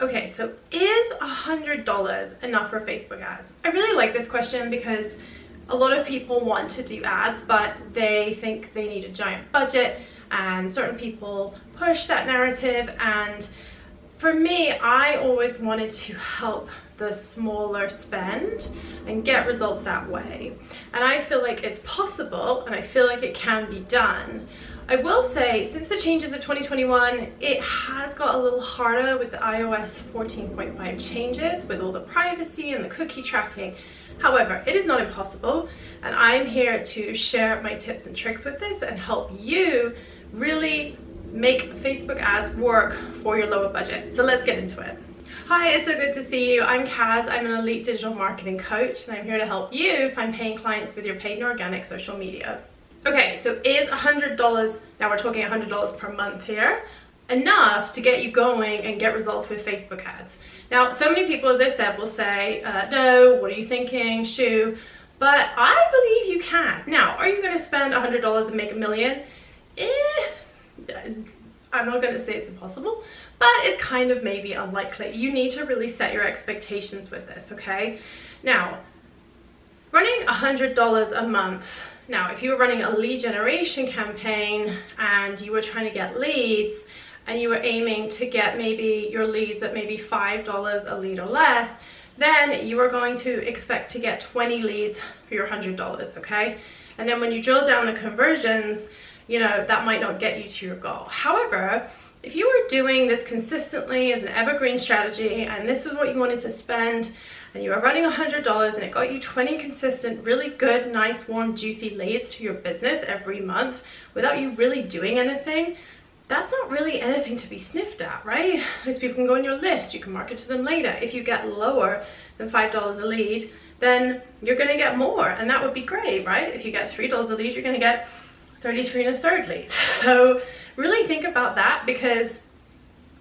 Okay, so is $100 enough for Facebook ads? I really like this question because a lot of people want to do ads, but they think they need a giant budget, and certain people push that narrative. And for me, I always wanted to help the smaller spend and get results that way. And I feel like it's possible, and I feel like it can be done. I will say, since the changes of 2021, it has got a little harder with the iOS 14.5 changes, with all the privacy and the cookie tracking. However, it is not impossible, and I'm here to share my tips and tricks with this and help you really make Facebook ads work for your lower budget. So let's get into it. Hi, it's so good to see you. I'm Kaz. I'm an elite digital marketing coach, and I'm here to help you find paying clients with your paid and organic social media. Okay, so is $100, now we're talking $100 per month here, enough to get you going and get results with Facebook ads? Now, so many people, as I said, will say, no, what are you thinking, shoo? But I believe you can. Now, are you going to spend $100 and make $1 million? I'm not going to say it's impossible, but it's kind of maybe unlikely. You need to really set your expectations with this, okay? Now, running $100 a month. Now, if you were running a lead generation campaign and you were trying to get leads and you were aiming to get maybe your leads at maybe $5 a lead or less, then you are going to expect to get 20 leads for your $100, okay? And then when you drill down the conversions, you know, that might not get you to your goal. However, if you were doing this consistently as an evergreen strategy, and this is what you wanted to spend, and you are running $100 and it got you 20 consistent, really good, nice, warm, juicy leads to your business every month without you really doing anything, that's not really anything to be sniffed at, right? Those people can go on your list, you can market to them later. If you get lower than $5 a lead, then you're gonna get more, and that would be great, right? If you get $3 a lead, you're gonna get 33 and a third leads. So really think about that, because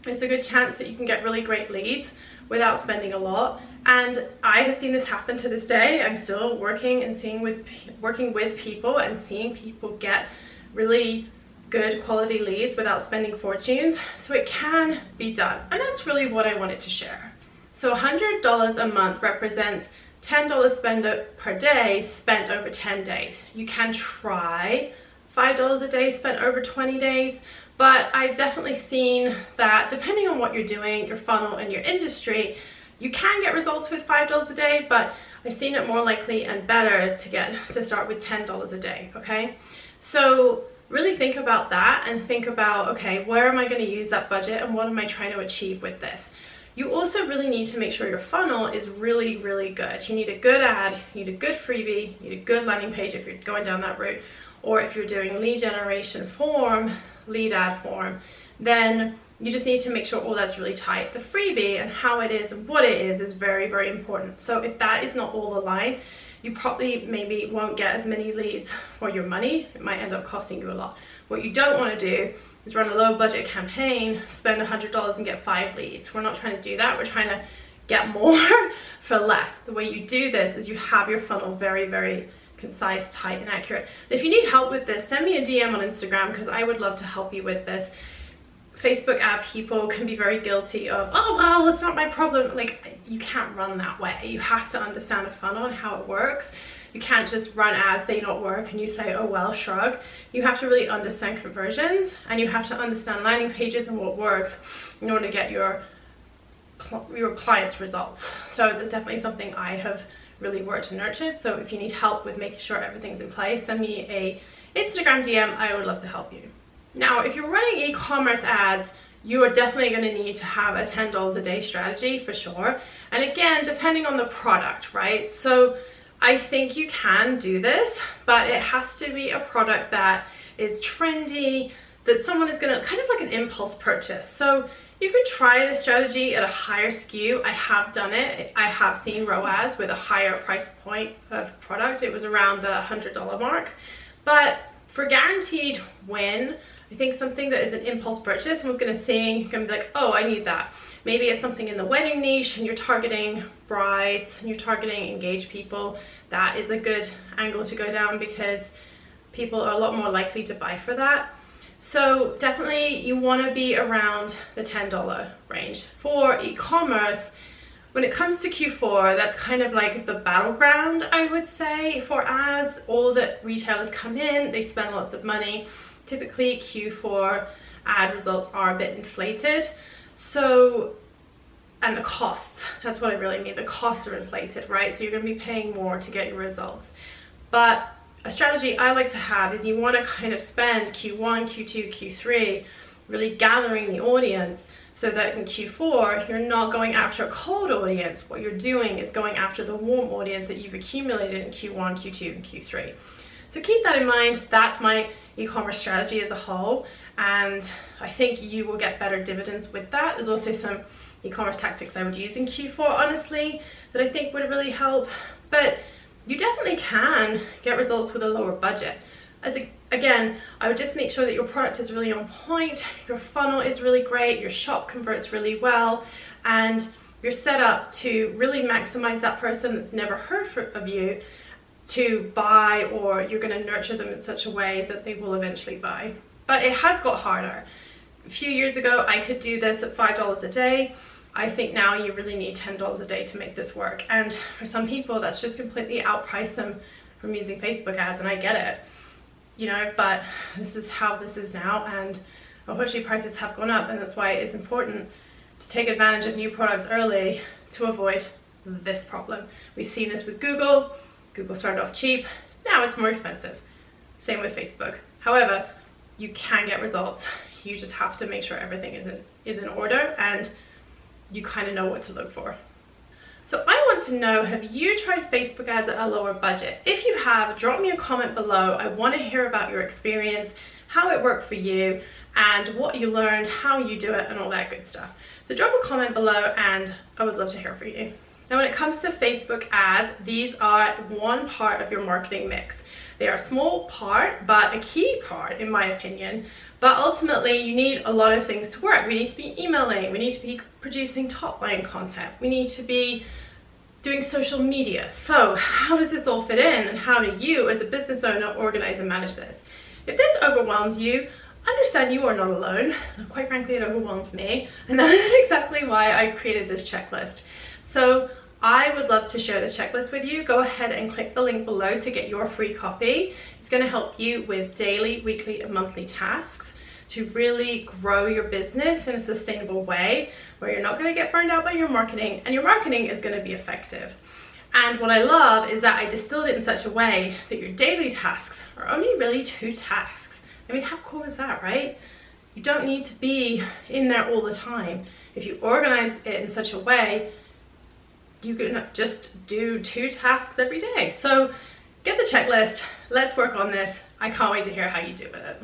there's a good chance that you can get really great leads without spending a lot. And I have seen this happen to this day. I'm still working with people and seeing people get really good quality leads without spending fortunes. So it can be done, and that's really what I wanted to share. So $100 a month represents $10 spent per day spent over 10 days. You can try $5 a day spent over 20 days, but I've definitely seen that depending on what you're doing, your funnel and your industry, you can get results with $5 a day, but I've seen it more likely and better to start with $10 a day, okay? So really think about that and think about, okay, where am I going to use that budget and what am I trying to achieve with this? You also really need to make sure your funnel is really, really good. You need a good ad, you need a good freebie, you need a good landing page if you're going down that route, or if you're doing lead generation form, lead ad form, then you just need to make sure all that's really tight. The freebie and how it is and what it is very, very important. So if that is not all aligned, you probably maybe won't get as many leads for your money. It might end up costing you a lot. What you don't want to do is run a low budget campaign, spend $100 and get 5 leads. We're not trying to do that. We're trying to get more for less. The way you do this is you have your funnel very, very concise, tight, and accurate. If you need help with this, send me a DM on Instagram, because I would love to help you with this. Facebook ad people can be very guilty of, oh, well, it's not my problem. Like, you can't run that way. You have to understand a funnel and how it works. You can't just run ads, they not work, and you say, oh, well, shrug. You have to really understand conversions, and you have to understand landing pages and what works in order to get your clients' results. So that's definitely something I have really worked and nurtured. So if you need help with making sure everything's in place, send me a Instagram DM. I would love to help you. Now, if you're running e-commerce ads, you are definitely going to need to have a $10 a day strategy for sure. And again, depending on the product, right? So I think you can do this, but it has to be a product that is trendy, that someone is going to kind of like an impulse purchase. So you could try this strategy at a higher SKU. I have done it. I have seen ROAS with a higher price point of product. It was around the $100 mark. But for guaranteed win, I think something that is an impulse purchase, someone's going to see, you're going to be like, oh, I need that. Maybe it's something in the wedding niche and you're targeting brides and you're targeting engaged people. That is a good angle to go down because people are a lot more likely to buy for that. So definitely you want to be around the $10 range. For e-commerce, when it comes to Q4, that's kind of like the battleground, I would say, for ads. All the retailers come in, they spend lots of money. Typically Q4 ad results are a bit inflated. So, and the costs, that's what I really mean. The costs are inflated, right? So you're going to be paying more to get your results. But a strategy I like to have is you want to kind of spend Q1, Q2, Q3 really gathering the audience so that in Q4 you're not going after a cold audience. What you're doing is going after the warm audience that you've accumulated in Q1, Q2, and Q3. So keep that in mind. That's my e-commerce strategy as a whole, and I think you will get better dividends with that. There's also some e-commerce tactics I would use in Q4, honestly, that I think would really help, but you definitely can get results with a lower budget. Again, I would just make sure that your product is really on point, your funnel is really great, your shop converts really well, and you're set up to really maximize that person that's never heard of you to buy, or you're going to nurture them in such a way that they will eventually buy. But it has got harder. A few years ago, I could do this at $5 a day. I think now you really need $10 a day to make this work. And for some people, that's just completely outpriced them from using Facebook ads, and I get it, you know, but this is how this is now, and unfortunately prices have gone up, and that's why it's important to take advantage of new products early to avoid this problem. We've seen this with Google. Google started off cheap, now it's more expensive. Same with Facebook. However, you can get results. You just have to make sure everything is in order and you kind of know what to look for. So I want to know, have you tried Facebook ads at a lower budget? If you have, drop me a comment below. I want to hear about your experience, how it worked for you, and what you learned, how you do it, and all that good stuff. So drop a comment below and I would love to hear from you. Now when it comes to Facebook ads, these are one part of your marketing mix. They are a small part, but a key part in my opinion. But ultimately you need a lot of things to work. We need to be emailing, we need to be producing top line content, we need to be doing social media. So how does this all fit in, and how do you as a business owner organize and manage this? If this overwhelms you, understand you are not alone. Quite frankly, it overwhelms me, and that is exactly why I created this checklist. So I would love to share this checklist with you. Go ahead and click the link below to get your free copy. It's going to help you with daily, weekly, and monthly tasks to really grow your business in a sustainable way where you're not going to get burned out by your marketing, and your marketing is going to be effective. And what I love is that I distilled it in such a way that your daily tasks are only really 2 tasks. I mean, how cool is that, right? You don't need to be in there all the time. If you organize it in such a way, you can just do 2 tasks every day. So get the checklist, let's work on this. I can't wait to hear how you do with it.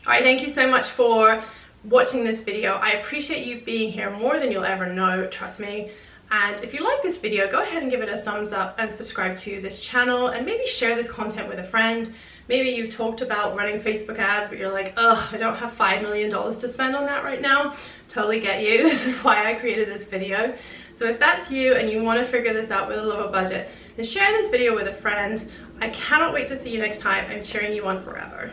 All right, thank you so much for watching this video. I appreciate you being here more than you'll ever know, trust me. And if you like this video, go ahead and give it a thumbs up and subscribe to this channel, and maybe share this content with a friend. Maybe you've talked about running Facebook ads, but you're like, ugh, I don't have $5 million to spend on that right now. Totally get you. This is why I created this video. So if that's you and you want to figure this out with a lower budget, then share this video with a friend. I cannot wait to see you next time. I'm cheering you on forever.